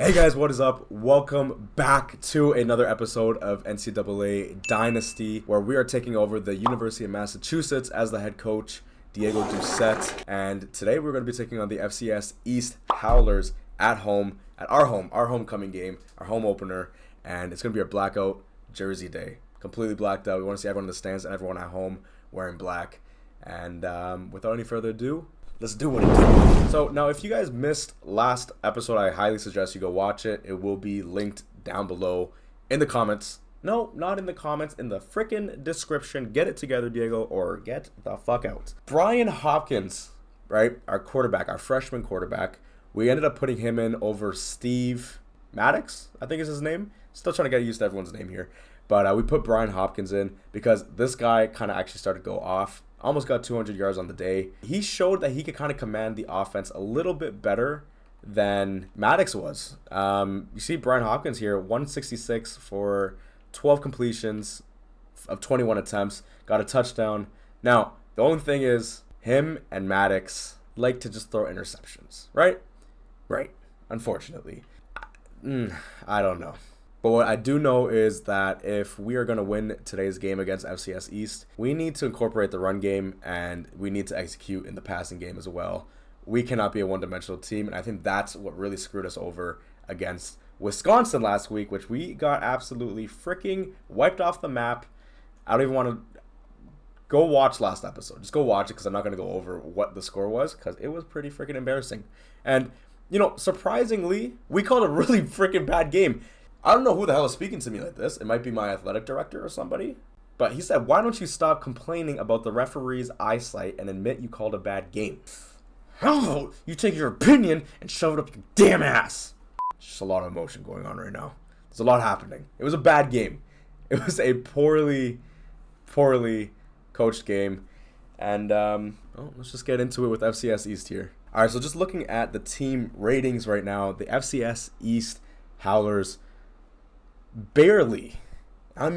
Hey guys, what is up? Welcome back to another episode of NCAA Dynasty, where we are taking over the University of Massachusetts as the head coach, Diego Deuce. And today we're going to be taking on the FCS East Howlers at home, at our homecoming game, our home opener. And it's going to be our blackout jersey day. Completely blacked out. We want to see everyone in the stands and everyone at home wearing black. And without any further ado, let's do what it do. So now, if you guys missed last episode, I highly suggest you go watch it. It will be linked down below in the comments. No, not in the comments, in the frickin' description. Get it together, Diego, or get the fuck out. Brian Hopkins, right? Our quarterback, our freshman quarterback. We ended up putting him in over Steve Maddox, I think is his name. Still trying to get used to everyone's name here. But we put Brian Hopkins in because this guy kind of actually started to go off. Almost got 200 yards on the day. He showed that he could kind of command the offense a little bit better than Maddox was. You see Brian Hopkins here, 166 for 12 completions of 21 attempts. Got a touchdown. Now, the only thing is, him and Maddox like to just throw interceptions, right? Right. Unfortunately. I don't know. But what I do know is that if we are going to win today's game against FCS East, we need to incorporate the run game and we need to execute in the passing game as well. We cannot be a one-dimensional team, and I think that's what really screwed us over against Wisconsin last week, which we got absolutely freaking wiped off the map. I don't even want to go watch last episode. Just go watch it because I'm not going to go over what the score was because it was pretty freaking embarrassing. And, you know, surprisingly, we called a really freaking bad game. I don't know who the hell is speaking to me like this. It might be my athletic director or somebody. But he said, why don't you stop complaining about the referee's eyesight and admit you called a bad game? Oh, you take your opinion and shove it up your damn ass. Just a lot of emotion going on right now. There's a lot happening. It was a bad game. It was a poorly coached game. And let's just get into it with FCS East here. All right, so just looking at the team ratings right now, the FCS East Howlers barely are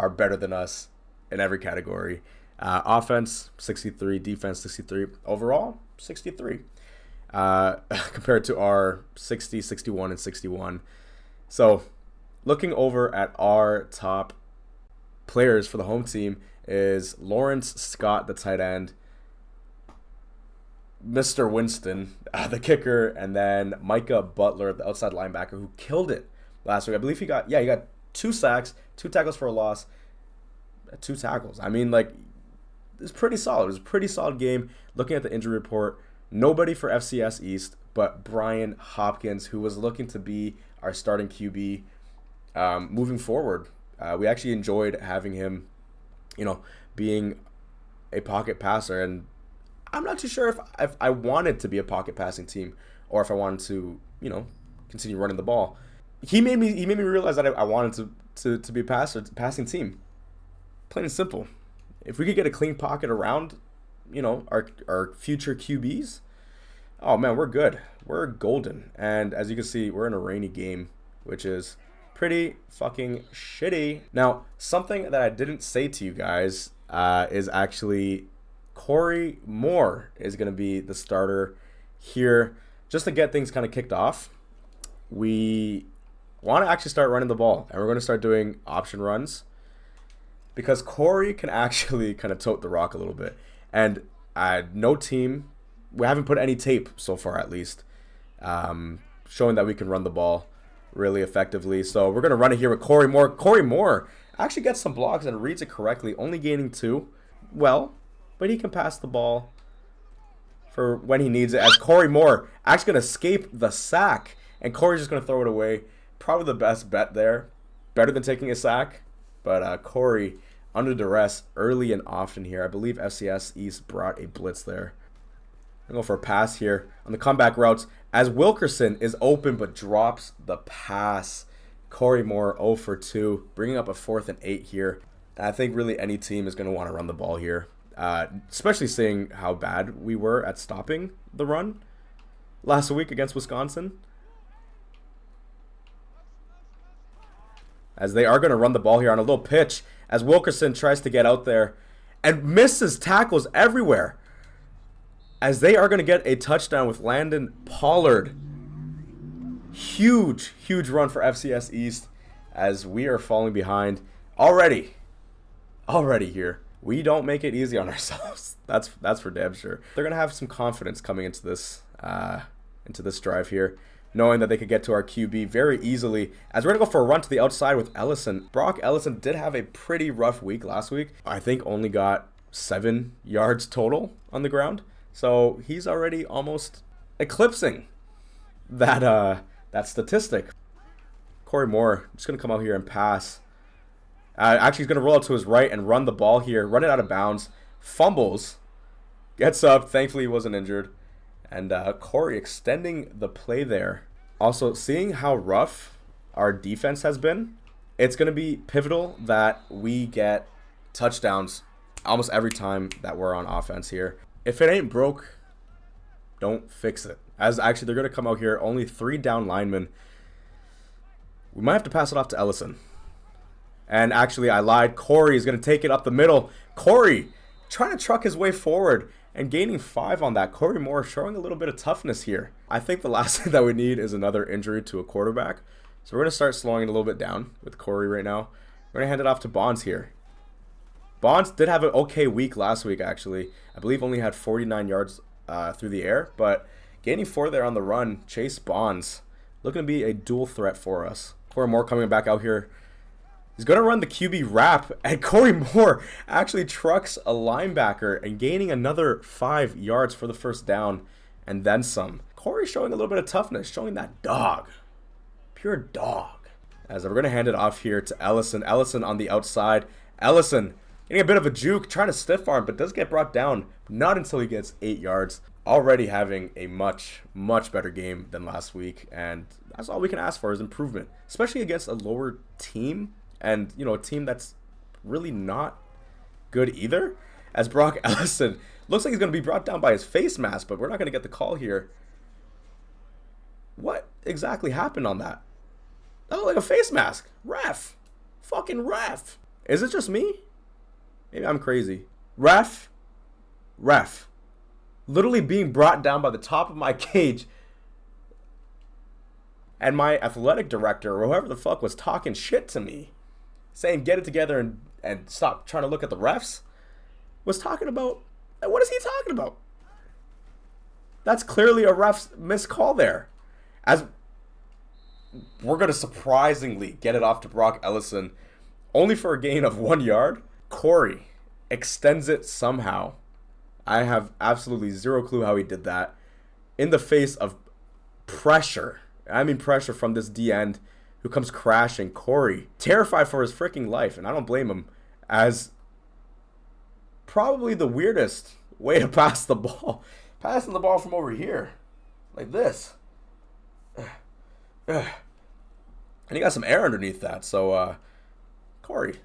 better than us in every category. Offense 63, defense 63, overall 63 compared to our 60, 61, and 61. So looking over at our top players for the home team is Lawrence Scott, the tight end, Mr. Winston, the kicker, and then Micah Butler, the outside linebacker, who killed it last week. I believe he got 2 sacks, 2 tackles for a loss, 2 tackles. I mean, like, it's pretty solid. It was a pretty solid game. Looking at the injury report, nobody for FCS East, but Brian Hopkins, who was looking to be our starting QB moving forward. We actually enjoyed having him, being a pocket passer, and I'm not too sure if I wanted to be a pocket passing team or if I wanted to, continue running the ball. He made me realize that I wanted to be a passing team. Plain and simple. If we could get a clean pocket around, our future QBs, oh man, we're good. We're golden. And as you can see, we're in a rainy game, which is pretty fucking shitty. Now, something that I didn't say to you guys is actually Corey Moore is going to be the starter here. Just to get things kind of kicked off, we want to actually start running the ball, and we're going to start doing option runs because Corey can actually kind of tote the rock a little bit. And no team, we haven't put any tape so far at least, showing that we can run the ball really effectively. So we're going to run it here with Corey Moore. Corey Moore actually gets some blocks and reads it correctly, only gaining 2. Well, but he can pass the ball for when he needs it. As Corey Moore actually going to escape the sack, and Corey's just going to throw it away. Probably the best bet there. Better than taking a sack. But Corey, under duress, early and often here. I believe FCS East brought a blitz there. I'm going to go for a pass here on the comeback routes as Wilkerson is open but drops the pass. Corey Moore 0 for 2, bringing up a 4th and 8 here. And I think really any team is going to want to run the ball here. Especially seeing how bad we were at stopping the run last week against Wisconsin. As they are going to run the ball here on a little pitch as Wilkerson tries to get out there and misses tackles everywhere. As they are going to get a touchdown with Landon Pollard Huge run for FCS East as we are falling behind already here. We don't make it easy on ourselves. That's for damn sure. They're gonna have some confidence coming into this drive here, knowing that they could get to our QB very easily. As we're gonna go for a run to the outside with Ellison. Brock Ellison did have a pretty rough week last week. I think only got 7 yards total on the ground. So he's already almost eclipsing that statistic. Corey Moore just gonna come out here and pass. Actually, he's going to roll out to his right and run the ball here. Run it out of bounds. Fumbles. Gets up. Thankfully, he wasn't injured. And Corey extending the play there. Also, seeing how rough our defense has been, it's going to be pivotal that we get touchdowns almost every time that we're on offense here. If it ain't broke, don't fix it. As actually, they're going to come out here. Only 3 down linemen. We might have to pass it off to Ellison. And actually, I lied. Corey is going to take it up the middle. Corey trying to truck his way forward and gaining 5 on that. Corey Moore showing a little bit of toughness here. I think the last thing that we need is another injury to a quarterback. So we're going to start slowing it a little bit down with Corey right now. We're going to hand it off to Bonds here. Bonds did have an okay week last week, actually. I believe only had 49 yards through the air. But gaining 4 there on the run, Chase Bonds looking to be a dual threat for us. Corey Moore coming back out here. He's going to run the QB wrap, and Corey Moore actually trucks a linebacker and gaining another 5 yards for the first down and then some. Corey showing a little bit of toughness, showing that dog. Pure dog. As we're going to hand it off here to Ellison. Ellison on the outside. Ellison getting a bit of a juke, trying to stiff arm, but does get brought down. Not until he gets 8 yards. Already having a much better game than last week, and that's all we can ask for is improvement, especially against a lower team. And, you know, a team that's really not good either. As Brock Ellison looks like he's going to be brought down by his face mask, but we're not going to get the call here. What exactly happened on that? That looked like a face mask. Ref. Fucking ref. Is it just me? Maybe I'm crazy. Ref. Literally being brought down by the top of my cage. And my athletic director, or whoever the fuck, was talking shit to me. Saying get it together and stop trying to look at the refs, was talking about, what is he talking about? That's clearly a ref's missed call there. As we're going to surprisingly get it off to Brock Ellison, only for a gain of 1 yard. Corey extends it somehow. I have absolutely zero clue how he did that. In the face of pressure. I mean pressure from this D-end who comes crashing. Corey, terrified for his freaking life, and I don't blame him, as probably the weirdest way to pass the ball. Passing the ball from over here, like this. And he got some air underneath that, so, Corey,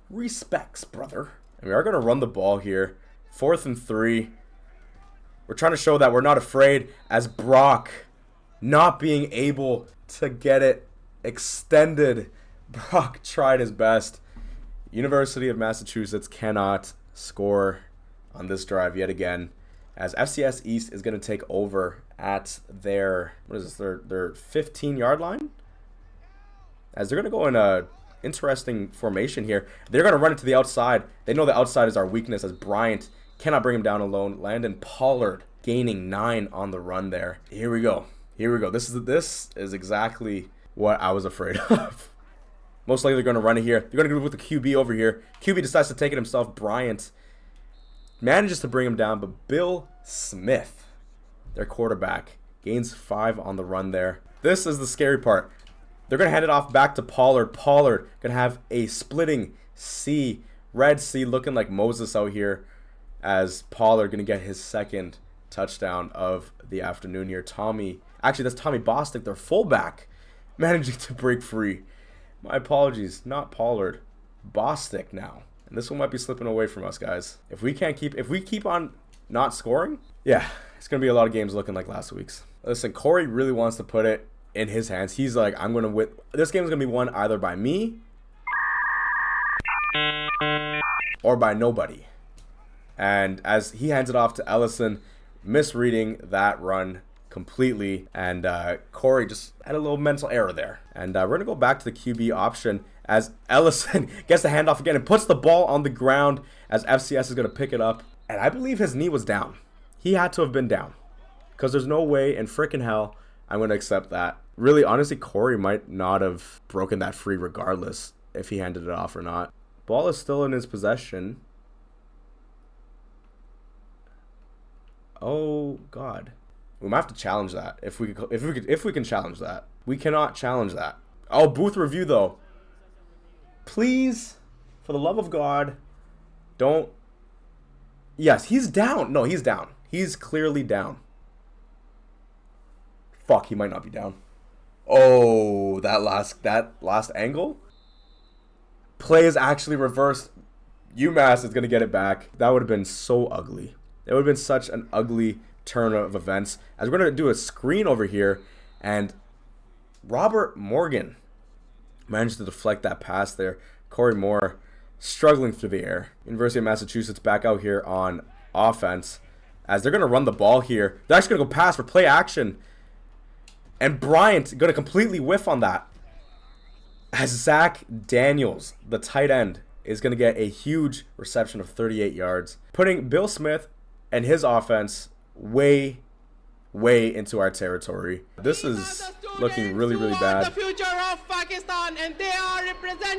respects, brother. And we are going to run the ball here. 4th and 3. We're trying to show that we're not afraid, as Brock not being able to get it extended. Brock tried his best. University of Massachusetts cannot score on this drive yet again, as FCS East is going to take over at their, what is this, their 15-yard line? As they're going to go in a interesting formation here. They're going to run it to the outside. They know the outside is our weakness, as Bryant cannot bring him down alone. Landon Pollard gaining 9 on the run there. Here we go. This is exactly what I was afraid of. Most likely they're going to run it here. They're going to go with the QB over here. QB decides to take it himself. Bryant manages to bring him down, but Bill Smith, their quarterback, gains 5 on the run there. This is the scary part. They're going to hand it off back to Pollard. Pollard going to have a splitting C, Red C, looking like Moses out here, as Pollard going to get his 2nd touchdown of the afternoon here. Actually, that's Tommy Bostic, their fullback, managing to break free. My apologies, not Pollard, Bostic now. And this one might be slipping away from us, guys. If we keep on not scoring, yeah, it's going to be a lot of games looking like last week's. Listen, Corey really wants to put it in his hands. He's like, I'm going to win. This game's going to be won either by me or by nobody. And as he hands it off to Ellison, misreading that run completely. And Corey just had a little mental error there. And we're going to go back to the QB option as Ellison gets the handoff again and puts the ball on the ground as FCS is going to pick it up. And I believe his knee was down. He had to have been down, because there's no way in freaking hell I'm going to accept that. Really, honestly, Corey might not have broken that free regardless if he handed it off or not. Ball is still in his possession. Oh God, we might have to challenge that if we can challenge that. We cannot challenge that. Oh, booth review though. Please, for the love of God, don't. Yes, he's down. No, he's down. He's clearly down. Fuck, he might not be down. Oh, that last angle. Play is actually reversed. UMass is going to get it back. That would have been so ugly. It would have been such an ugly turn of events. As we're going to do a screen over here, and Robert Morgan managed to deflect that pass there. Corey Moore struggling through the air. University of Massachusetts back out here on offense as they're going to run the ball here. They're actually going to go pass for play action. And Bryant going to completely whiff on that. As Zach Daniels, the tight end, is going to get a huge reception of 38 yards, putting Bill Smith and his offense way into our territory. This is looking really bad.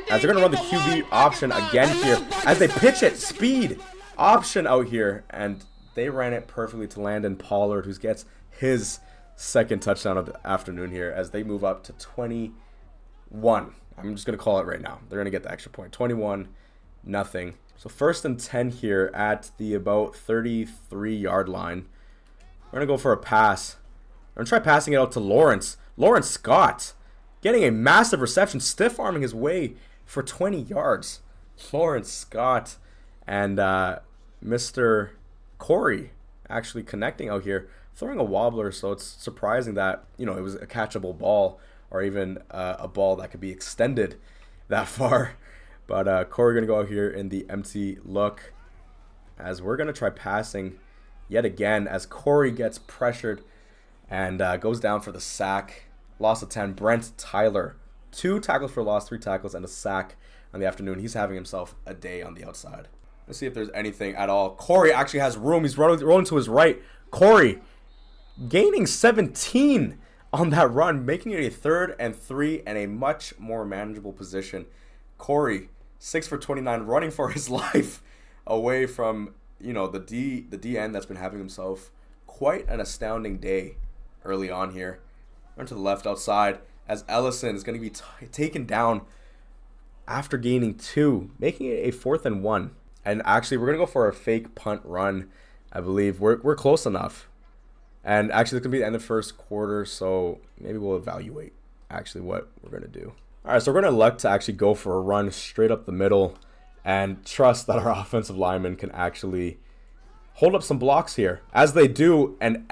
As they're going to run the QB option again here, as they pitch it, speed option out here, and they ran it perfectly to Landon Pollard, who gets his second touchdown of the afternoon here as they move up to 21. I'm just going to call it right now. They're going to get the extra point. 21-0. So 1st and 10 here at the about 33-yard line. We're going to go for a pass. We're going to try passing it out to Lawrence. Lawrence Scott getting a massive reception, stiff-arming his way for 20 yards. Lawrence Scott and Mr. Corey actually connecting out here, throwing a wobbler, so it's surprising that, you know, it was a catchable ball or even a ball that could be extended that far. But Corey going to go out here in the empty look as we're going to try passing yet again as Corey gets pressured and goes down for the sack. Loss of 10. Brent Tyler, 2 tackles for loss, 3 tackles, and a sack on the afternoon. He's having himself a day on the outside. Let's see if there's anything at all. Corey actually has room. He's rolling to his right. Corey gaining 17 on that run, making it a 3rd and 3 and a much more manageable position. Corey, 6 for 29, running for his life away from, you know, the D end that's been having himself quite an astounding day early on here. Run to the left outside as Ellison is going to be taken down after gaining 2, making it a 4th and 1. And actually, we're going to go for a fake punt run. I believe we're close enough. And actually, it's going to be the end of the first quarter, so maybe we'll evaluate actually what we're going to do. All right, so we're going to elect to actually go for a run straight up the middle and trust that our offensive linemen can actually hold up some blocks here, as they do. And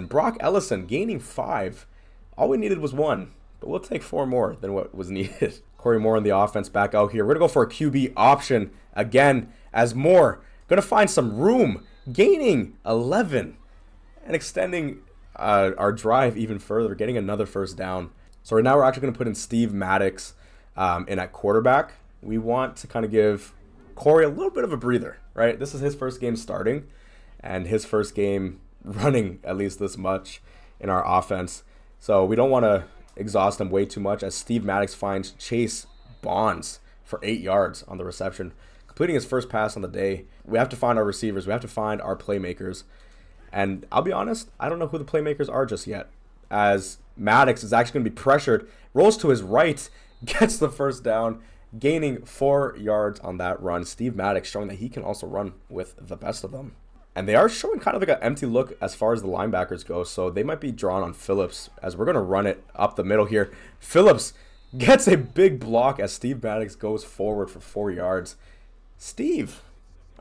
Brock Ellison, gaining 5. All we needed was 1, but we'll take 4 more than what was needed. Corey Moore in the offense back out here. We're going to go for a QB option again, as Moore going to find some room, gaining 11 and extending our drive even further, getting another first down. So right now we're actually going to put in Steve Maddox in at quarterback. We want to kind of give Corey a little bit of a breather, right? This is his first game starting and his first game running at least this much in our offense. So we don't want to exhaust him way too much as Steve Maddox finds Chase Bonds for 8 yards on the reception, completing his first pass on the day. We have to find our receivers. We have to find our playmakers. And I'll be honest, I don't know who the playmakers are just yet, as Maddox is actually going to be pressured, rolls to his right, gets the first down, gaining 4 yards on that run. Steve Maddox showing that he can also run with the best of them. And they are showing kind of like an empty look as far as the linebackers go, so they might be drawn on Phillips as we're going to run it up the middle here. Phillips gets a big block as Steve Maddox goes forward for 4 yards. Steve,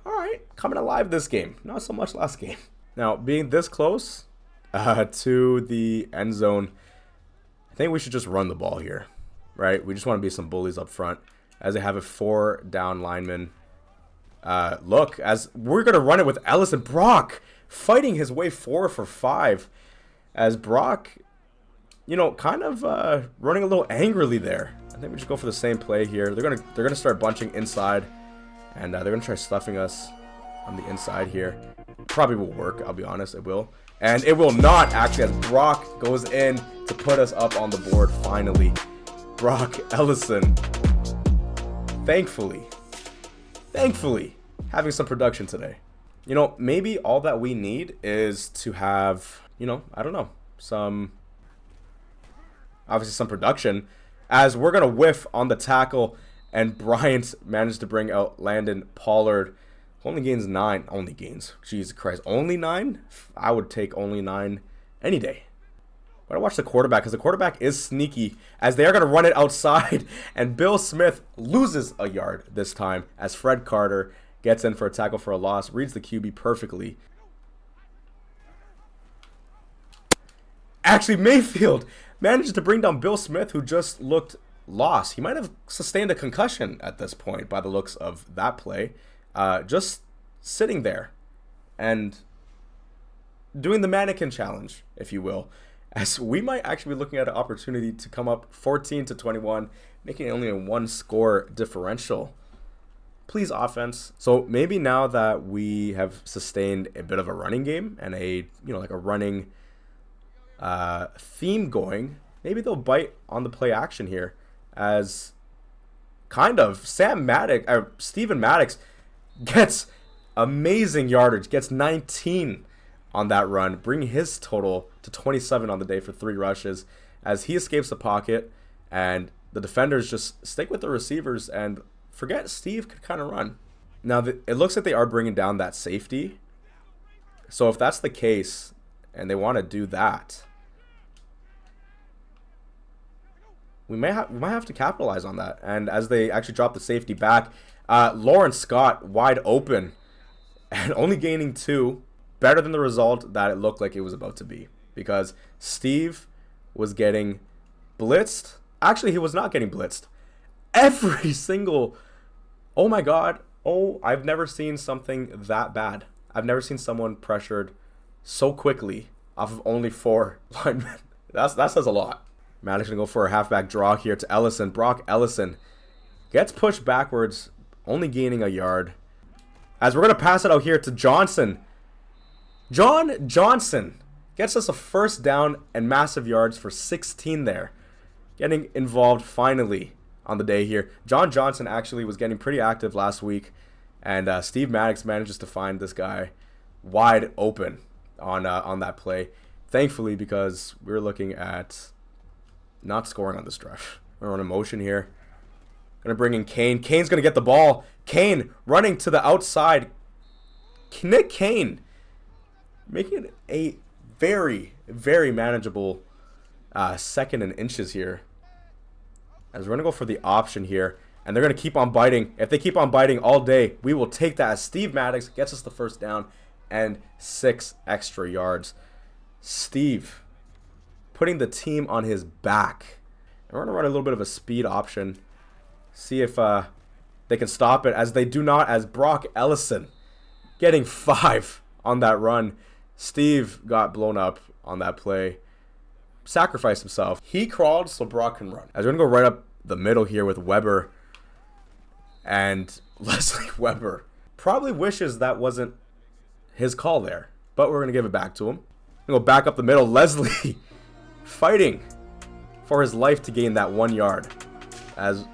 all right, coming alive this game. Not so much last game. Now, being this close to the end zone, I think we should just run the ball here, right? We just want to be some bullies up front as they have a 4 down lineman. Look, as we're going to run it with Ellison. Brock fighting his way forward for 5. as Brock, you know, kind of running a little angrily there. I think we just go for the same play here. They're gonna start bunching inside, and they're gonna try stuffing us on the inside here. Probably will work, I'll be honest, it will. And it will not, actually, as Brock goes in to put us up on the board finally. Brock Ellison, thankfully, having some production today. You know, maybe all that we need is to have, you know, I don't know, obviously some production, as we're going to whiff on the tackle, and Bryant managed to bring out Landon Pollard. Only gains 9. Only gains. Jesus Christ. Only 9? I would take only 9 any day. But I watch the quarterback, because the quarterback is sneaky, as they are going to run it outside, and Bill Smith loses a yard this time, as Fred Carter gets in for a tackle for a loss, reads the QB perfectly. Actually, Mayfield manages to bring down Bill Smith, who just looked lost. He might have sustained a concussion at this point by the looks of that play. Just sitting there and doing the mannequin challenge, if you will, as we might actually be looking at an opportunity to come up 14-21, making only a 1-score differential. Please, offense. So maybe now that we have sustained a bit of a running game and a, you know, like a running theme going, maybe they'll bite on the play action here, as kind of Stephen Maddox gets amazing yardage, gets 19 on that run, bringing his total to 27 on the day for 3 rushes, as he escapes the pocket, and the defenders just stick with the receivers and forget Steve could kind of run. Now, it looks like they are bringing down that safety, so if that's the case and they want to do that, we might have to capitalize on that. And as they actually drop the safety back, Lawrence Scott wide open and only gaining 2, better than the result that it looked like it was about to be, because Steve was getting blitzed. Actually, he was not getting blitzed. Every single, oh my God, I've never seen something that bad. I've never seen someone pressured so quickly off of only 4 linemen. That says a lot. Maddox going to go for a halfback draw here to Ellison. Brock Ellison gets pushed backwards, only gaining a yard. As we're going to pass it out here to Johnson. John Johnson gets us a first down and massive yards for 16 there. Getting involved finally on the day here. John Johnson actually was getting pretty active last week, and Steve Maddox manages to find this guy wide open on that play. Thankfully, because we're looking at not scoring on this drive. We're on a motion here. Gonna bring in Kane. Kane's gonna get the ball. Kane running to the outside. Nick Kane making it a very, very manageable 2nd and inches here. As we're gonna go for the option here, and they're gonna keep on biting. If they keep on biting all day, we will take that, as Steve Maddox gets us the first down and 6 extra yards. Steve putting the team on his back. And we're going to run a little bit of a speed option. See if they can stop it, as they do not, as Brock Ellison getting 5 on that run. Steve got blown up on that play. Sacrificed himself. He crawled so Brock can run. As we're going to go right up the middle here with Weber. And Leslie Weber probably wishes that wasn't his call there, but we're going to give it back to him. We're going to go back up the middle. Leslie fighting for his life to gain that 1 yard, as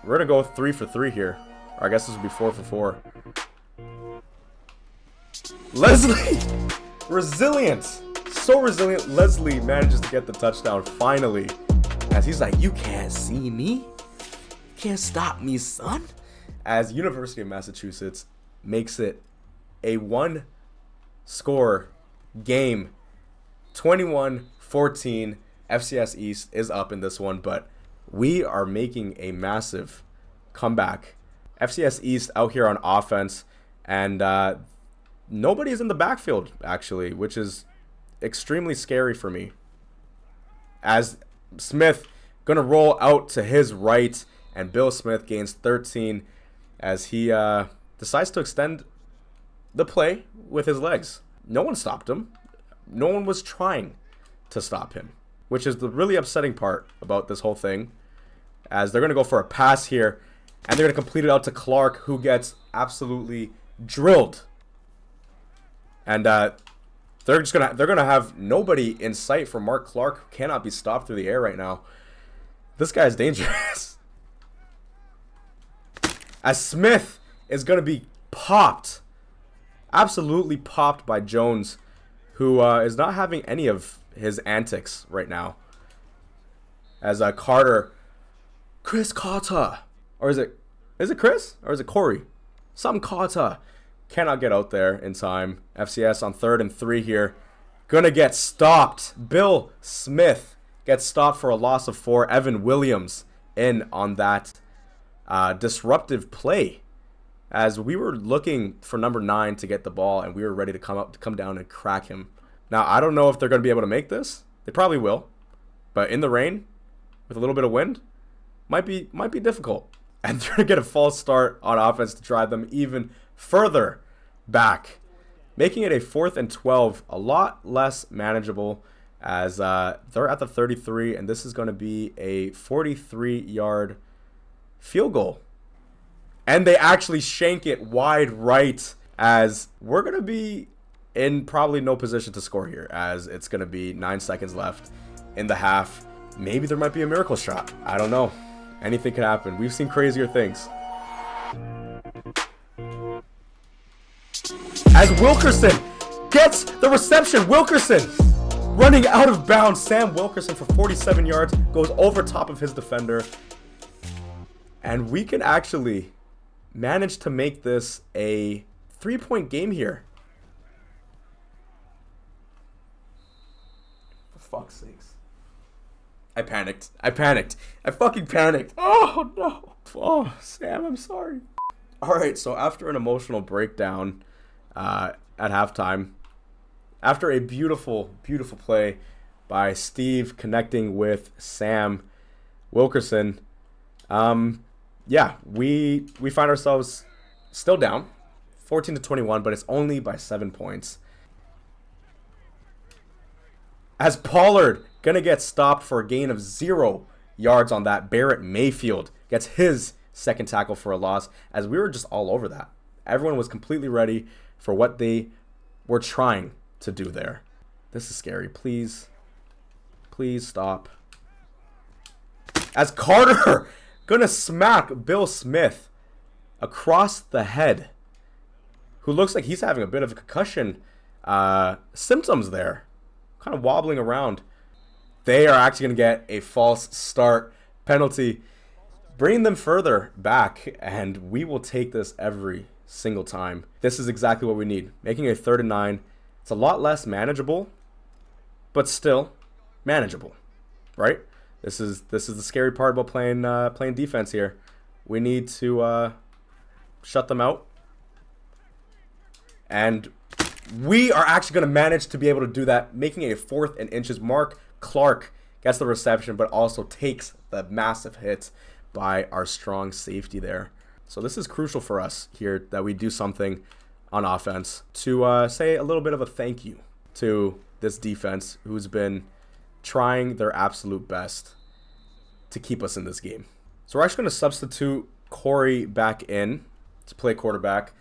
we're going to go 3 for 3 here. Or I guess this would be 4 for 4. Leslie! Resilient! So resilient. Leslie manages to get the touchdown finally, as he's like, you can't see me. You can't stop me, son. As University of Massachusetts makes it a 1-score game. 21-14. FCS East is up in this one, but we are making a massive comeback. FCS East out here on offense, and nobody is in the backfield, actually, which is extremely scary for me. As Smith going to roll out to his right, and Bill Smith gains 13 as he decides to extend the play with his legs. No one stopped him. No one was trying to stop him, which is the really upsetting part about this whole thing, as they're going to go for a pass here, and they're going to complete it out to Clark, who gets absolutely drilled. And they're gonna have nobody in sight for Mark Clark, who cannot be stopped through the air right now. This guy's dangerous. As Smith is gonna be popped, absolutely popped by Jones, who is not having any of his antics right now. As Chris Carter, or is it Chris or is it Corey? Some Carter cannot get out there in time. FCS on 3rd and 3 here. Gonna get stopped. Bill Smith gets stopped for a loss of 4. Evan Williams in on that disruptive play, as we were looking for number 9 to get the ball, and we were ready to come down and crack him. Now, I don't know if they're going to be able to make this. They probably will. But in the rain, with a little bit of wind, might be difficult. And they're going to get a false start on offense to drive them even further back, making it a 4th and 12, a lot less manageable, as they're at the 33, and this is going to be a 43-yard field goal. And they actually shank it wide right, as we're going to be in probably no position to score here, as it's going to be 9 seconds left in the half. Maybe there might be a miracle shot. I don't know. Anything could happen. We've seen crazier things. As Wilkerson gets the reception. Wilkerson running out of bounds. Sam Wilkerson for 47 yards goes over top of his defender. And we can actually manage to make this a 3-point game here. For fuck's sakes. I panicked. I fucking panicked. Oh, no. Oh, Sam, I'm sorry. All right, so after an emotional breakdown at halftime, after a beautiful, beautiful play by Steve connecting with Sam Wilkerson, yeah, we find ourselves still down 14-21, but it's only by 7 points. As Pollard gonna get stopped for a gain of 0 yards on that. Barrett Mayfield gets his second tackle for a loss, as we were just all over that. Everyone was completely ready for what they were trying to do there. This is scary. Please stop. As Carter gonna smack Bill Smith across the head, who looks like he's having a bit of a concussion symptoms there, kind of wobbling around. They are actually going to get a false start penalty, bringing them further back, and we will take this every single time. This is exactly what we need. Making a 3rd and 9. It's a lot less manageable, but still manageable, right? This is the scary part about playing defense here. We need to shut them out, and we are actually going to manage to be able to do that, making it a 4th and inches. Mark Clark gets the reception, but also takes the massive hit by our strong safety there. So this is crucial for us here, that we do something on offense to say a little bit of a thank you to this defense, who's been trying their absolute best to keep us in this game. So we're actually going to substitute Corey back in to play quarterback.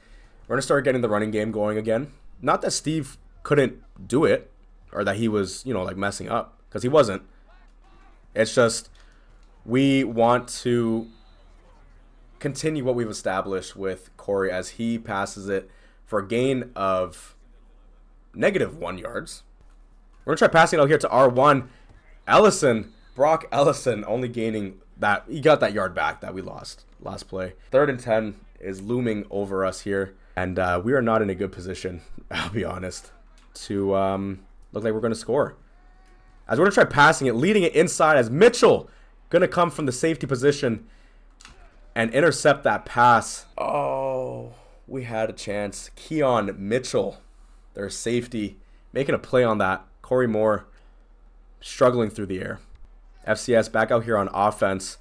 We're going to start getting the running game going again. Not that Steve couldn't do it, or that he was, like messing up, because he wasn't. It's just we want to continue what we've established with Corey, as he passes it for a gain of -1 yards. We're going to try passing it out here to R1. Brock Ellison only gaining that. He got that yard back that we lost last play. 3rd and 10 is looming over us here. And we are not in a good position, I'll be honest, to look like we're going to score. As we're going to try passing it, leading it inside, as Mitchell going to come from the safety position and intercept that pass. Oh, we had a chance. Keon Mitchell, their safety, making a play on that. Corey Moore struggling through the air. FCS back out here on offense.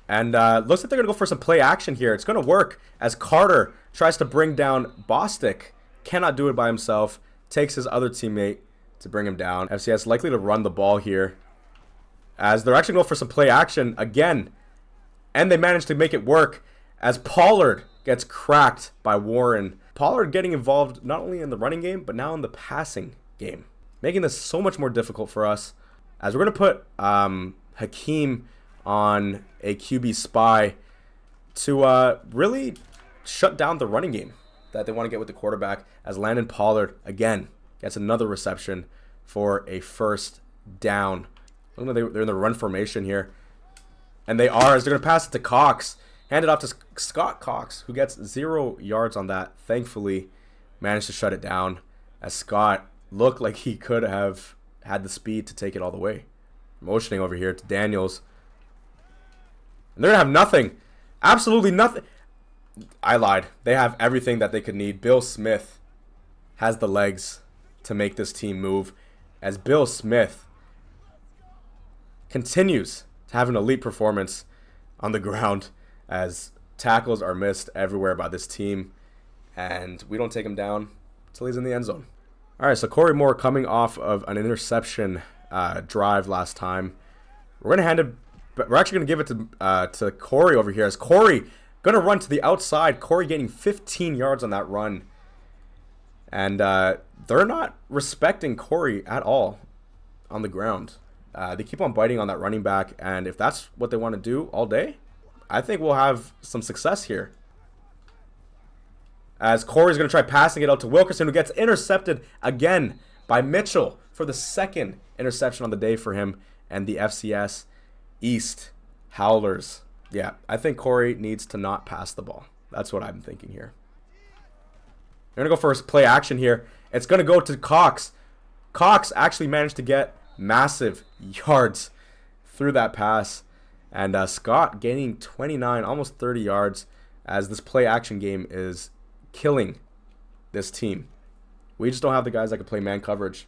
And looks like they're going to go for some play action here. It's going to work, as Carter tries to bring down Bostic. Cannot do it by himself. Takes his other teammate to bring him down. FCS likely to run the ball here, as they're actually going for some play action again. And they managed to make it work as Pollard gets cracked by Warren. Pollard getting involved not only in the running game, but now in the passing game, making this so much more difficult for us. As we're going to put Hakeem on a QB spy to really shut down the running game that they want to get with the quarterback, as Landon Pollard again gets another reception for a first down. I don't know, they're in the run formation here. And they are, as they're going to pass it to Cox. Hand it off to Scott Cox, who gets 0 yards on that. Thankfully, managed to shut it down, as Scott looked like he could have had the speed to take it all the way. Motioning over here to Daniels. And they're going to have nothing. Absolutely nothing. I lied. They have everything that they could need. Bill Smith has the legs to make this team move, as Bill Smith continues to have an elite performance on the ground, as tackles are missed everywhere by this team, and we don't take him down until he's in the end zone. All right, so Corey Moore coming off of an interception drive last time. We're actually gonna give it to Corey over here, as Corey gonna run to the outside. Corey gaining 15 yards on that run, and they're not respecting Corey at all on the ground. They keep on biting on that running back, and if that's what they want to do all day, I think we'll have some success here. As Corey's going to try passing it out to Wilkerson, who gets intercepted again by Mitchell for the second interception on the day for him and the FCS East Howlers. Yeah, I think Corey needs to not pass the ball. That's what I'm thinking here. They're going to go for a play action here. It's going to go to Cox. Cox actually managed to get massive yards through that pass. And Scott gaining 29, almost 30 yards, as this play action game is killing this team. We just don't have the guys that can play man coverage.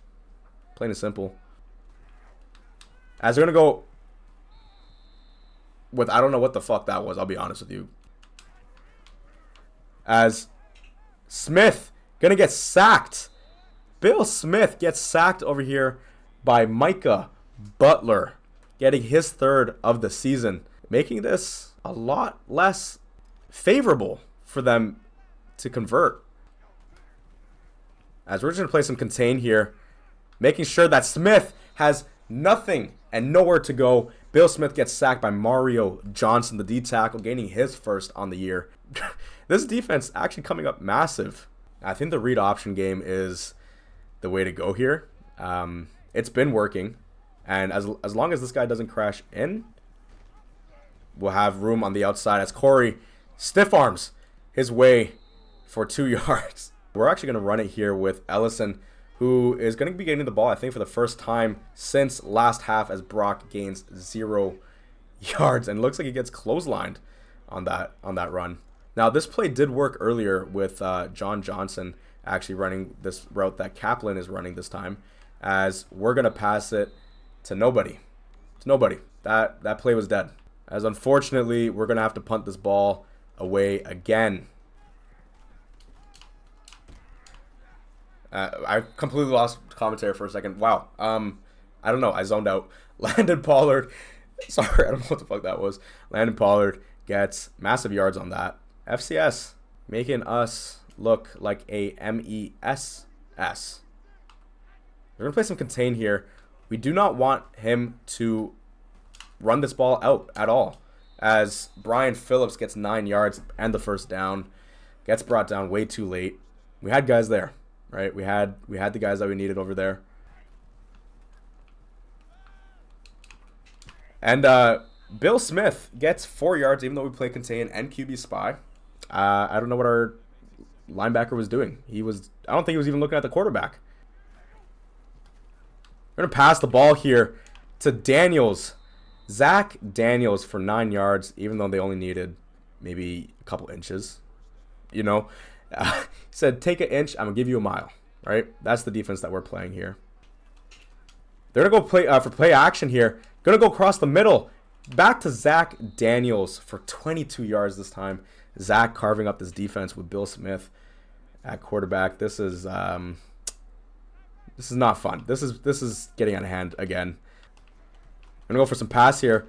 Plain and simple. As they're going to go with, I don't know what the fuck that was, I'll be honest with you. As Smith going to get sacked. Bill Smith gets sacked over here by Micah Butler, getting his third of the season, making this a lot less favorable for them to convert. As we're just going to play some contain here, making sure that Smith has nothing and nowhere to go. Bill Smith gets sacked by Mario Johnson, the D tackle, gaining his first on the year. This defense actually coming up massive. I think the read option game is the way to go here. It's been working. And as long as this guy doesn't crash in, we'll have room on the outside, as Corey stiff arms his way for 2 yards. We're actually going to run it here with Ellison, who is going to be getting the ball, I think, for the first time since last half, as Brock gains 0 yards and looks like he gets clotheslined on that run. Now, this play did work earlier with John Johnson actually running this route that Kaplan is running this time, as we're going to pass it to nobody. It's nobody. That play was dead. As unfortunately, we're going to have to punt this ball away again. I completely lost commentary for a second. Wow. I don't know. I zoned out. Landon Pollard. Sorry, I don't know what the fuck that was. Landon Pollard gets massive yards on that. FCS making us look like a MESS. We're going to play some contain here. We do not want him to run this ball out at all, as Brian Phillips gets 9 yards and the first down. Gets brought down way too late. We had guys there, right? We had the guys that we needed over there. And Bill Smith gets 4 yards, even though we play contain and QB spy. I don't know what our linebacker was doing. I don't think he was even looking at the quarterback. We're going to pass the ball here to Daniels. Zach Daniels for 9 yards, even though they only needed maybe a couple inches. You know, he said, take an inch, I'm going to give you a mile. Right? That's the defense that we're playing here. They're going to go play for play action here. Going to go across the middle. Back to Zach Daniels for 22 yards this time. Zach carving up this defense with Bill Smith at quarterback. This is This is not fun. This is getting out of hand again. I'm going to go for some pass here.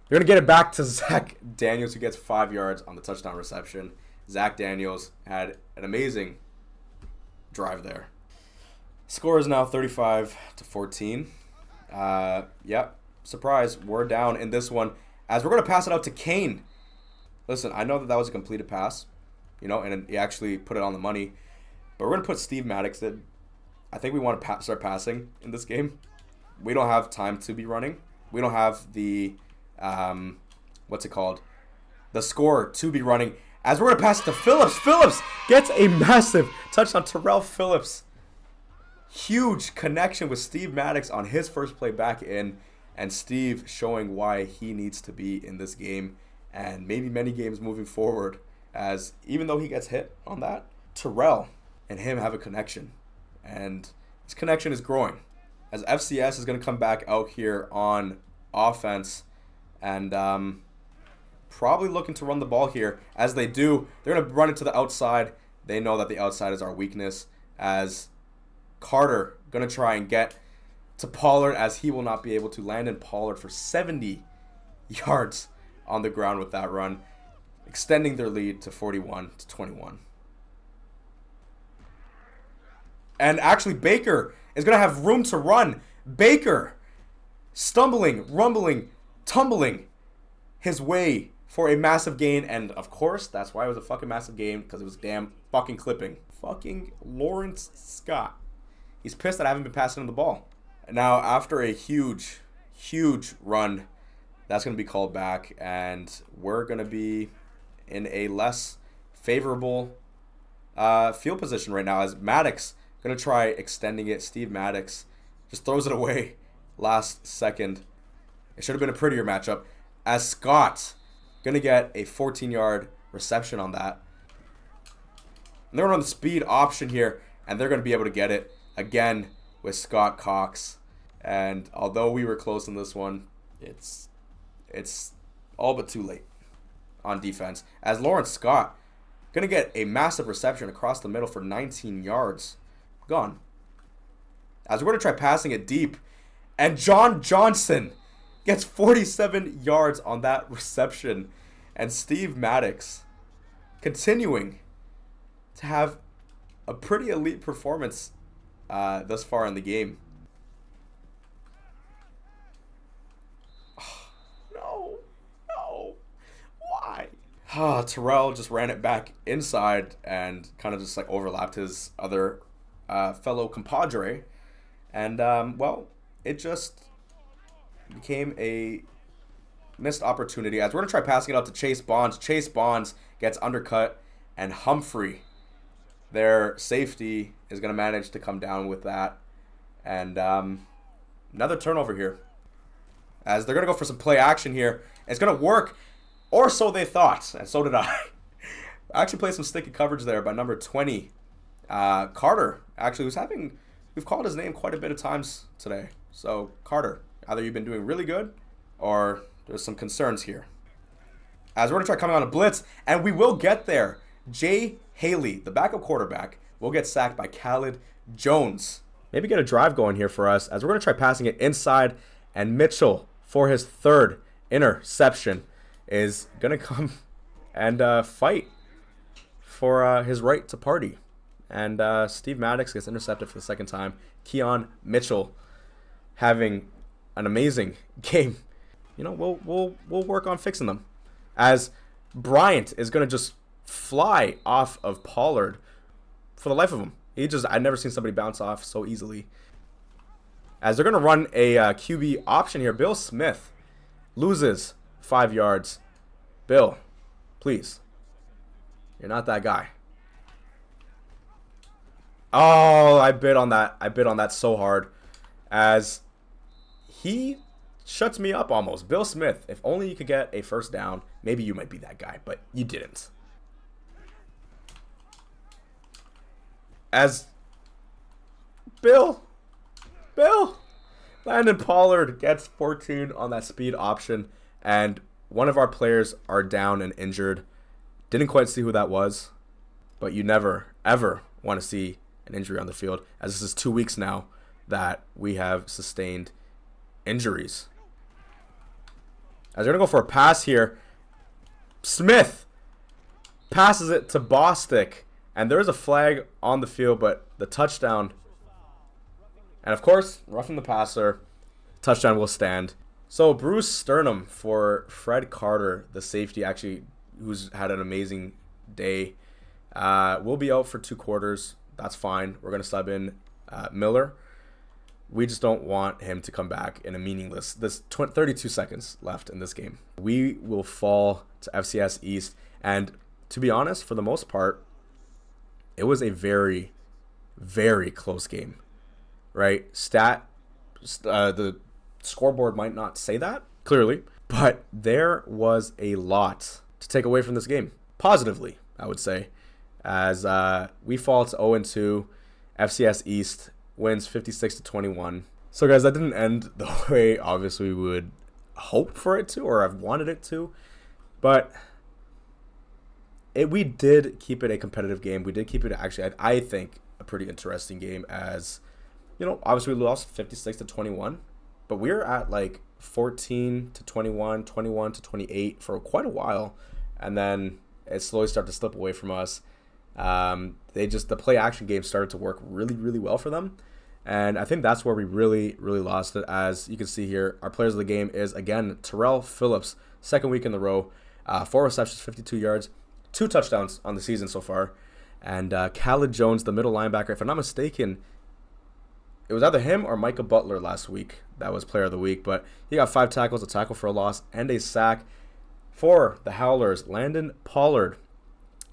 They're going to get it back to Zach Daniels, who gets 5 yards on the touchdown reception. Zach Daniels had an amazing drive there. Score is now 35-14. Yep, surprise, we're down in this one as we're going to pass it out to Kane. Listen, I know that was a completed pass, and he actually put it on the money. But we're going to put Steve Maddox in. I think we want to start passing in this game. We don't have time to be running. We don't have the, the score to be running. As we're going to pass it to Phillips. Phillips gets a massive touchdown. Terrell Phillips. Huge connection with Steve Maddox on his first play back in. And Steve showing why he needs to be in this game. And maybe many games moving forward. As even though he gets hit on that, Terrell and him have a connection. And this connection is growing. As FCS is going to come back out here on offense. And probably looking to run the ball here. As they do, they're going to run it to the outside. They know that the outside is our weakness. As Carter going to try and get to Pollard, as he will not be able to. Landon Pollard for 70 yards on the ground with that run, extending their lead to 41-21. And actually, Baker is going to have room to run. Baker stumbling, rumbling, tumbling his way for a massive gain. And, of course, that's why it was a fucking massive gain, because it was damn fucking clipping. Fucking Lawrence Scott. He's pissed that I haven't been passing him the ball. Now, after a huge, huge run, that's going to be called back. And we're going to be in a less favorable field position right now, as Maddox going to try extending it. Steve Maddox just throws it away last second. It should have been a prettier matchup, as Scott going to get a 14-yard reception on that. And they're on the speed option here, and they're going to be able to get it again with Scott Cox. And although we were close in this one, it's all but too late on defense, as Lawrence Scott going to get a massive reception across the middle for 19 yards. Gone. As we're going to try passing it deep, and John Johnson gets 47 yards on that reception. And Steve Maddox continuing to have a pretty elite performance thus far in the game. Oh, no. Why? Terrell just ran it back inside and kind of just like overlapped his other fellow compadre. And, it just became a missed opportunity, as we're going to try passing it out to Chase Bonds. Chase Bonds gets undercut, and Humphrey, their safety, is going to manage to come down with that. And another turnover here, as they're going to go for some play action here. It's going to work, or so they thought, and so did I. I actually played some sticky coverage there by number 20. Carter, actually, we've called his name quite a bit of times today. So, Carter, either you've been doing really good, or there's some concerns here. As we're going to try coming on a blitz, and we will get there. Jay Haley, the backup quarterback, will get sacked by Khaled Jones. Maybe get a drive going here for us, as we're going to try passing it inside, and Mitchell, for his third interception, is going to come and fight for his right to party. And Steve Maddox gets intercepted for the second time. Keon Mitchell having an amazing game. We'll work on fixing them. As Bryant is going to just fly off of Pollard for the life of him. I've never seen somebody bounce off so easily. As they're going to run a QB option here. Bill Smith loses 5 yards. Bill, please. You're not that guy. Oh, I bid on that so hard, as he shuts me up almost. Bill Smith, if only you could get a first down, maybe you might be that guy, but you didn't. As Bill, Landon Pollard gets 14 on that speed option, and one of our players are down and injured. Didn't quite see who that was, but you never, ever want to see an injury on the field, as this is 2 weeks now that we have sustained injuries. As they're going to go for a pass here. Smith passes it to Bostic. And there is a flag on the field, but the touchdown. And of course, roughing the passer. Touchdown will stand. So Bruce Sternum for Fred Carter, the safety, actually, who's had an amazing day, will be out for 2 quarters. That's fine. We're going to sub in Miller. We just don't want him to come back in a meaningless. There's 32 seconds left in this game. We will fall to FCS East. And to be honest, for the most part, it was a very, very close game, right? The scoreboard might not say that clearly, but there was a lot to take away from this game. Positively, I would say, as we fall to 0-2. FCS East wins 56-21. So guys, that didn't end the way obviously we would hope for it to, or I've wanted it to, but we did keep it a competitive game. We did keep it actually, I think, a pretty interesting game, as you know, obviously we lost 56-21, but we were at like 14-21, 21-28 for quite a while, and then it slowly started to slip away from us. The play action game started to work really, really well for them. And I think that's where we really, really lost it. As you can see here, our players of the game is, again, Terrell Phillips, second week in a row, 4 receptions, 52 yards, 2 touchdowns on the season so far. And Khaled Jones, the middle linebacker, if I'm not mistaken, it was either him or Micah Butler last week that was player of the week. But he got 5 tackles, a tackle for a loss, and a sack. For the Howlers, Landon Pollard,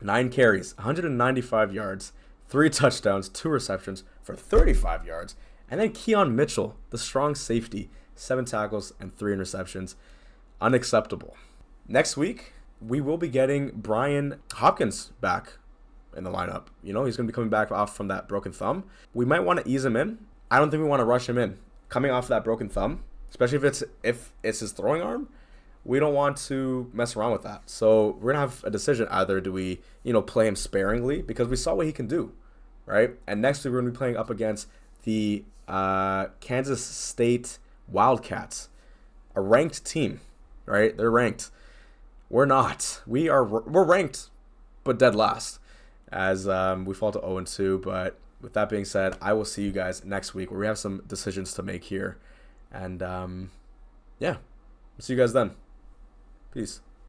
9 carries, 195 yards, 3 touchdowns, 2 receptions for 35 yards. And then Keon Mitchell, the strong safety, 7 tackles and 3 interceptions. Unacceptable. Next week, we will be getting Brian Hopkins back in the lineup. You know, he's going to be coming back off from that broken thumb. We might want to ease him in. I don't think we want to rush him in. Coming off that broken thumb, especially if it's his throwing arm, we don't want to mess around with that. So we're going to have a decision. Either do we, play him sparingly, because we saw what he can do, right? And next week we're going to be playing up against the Kansas State Wildcats, a ranked team, right? They're ranked. We're not. We're ranked, but dead last, as we fall to 0-2. But with that being said, I will see you guys next week, where we have some decisions to make here. And yeah, see you guys then. Peace.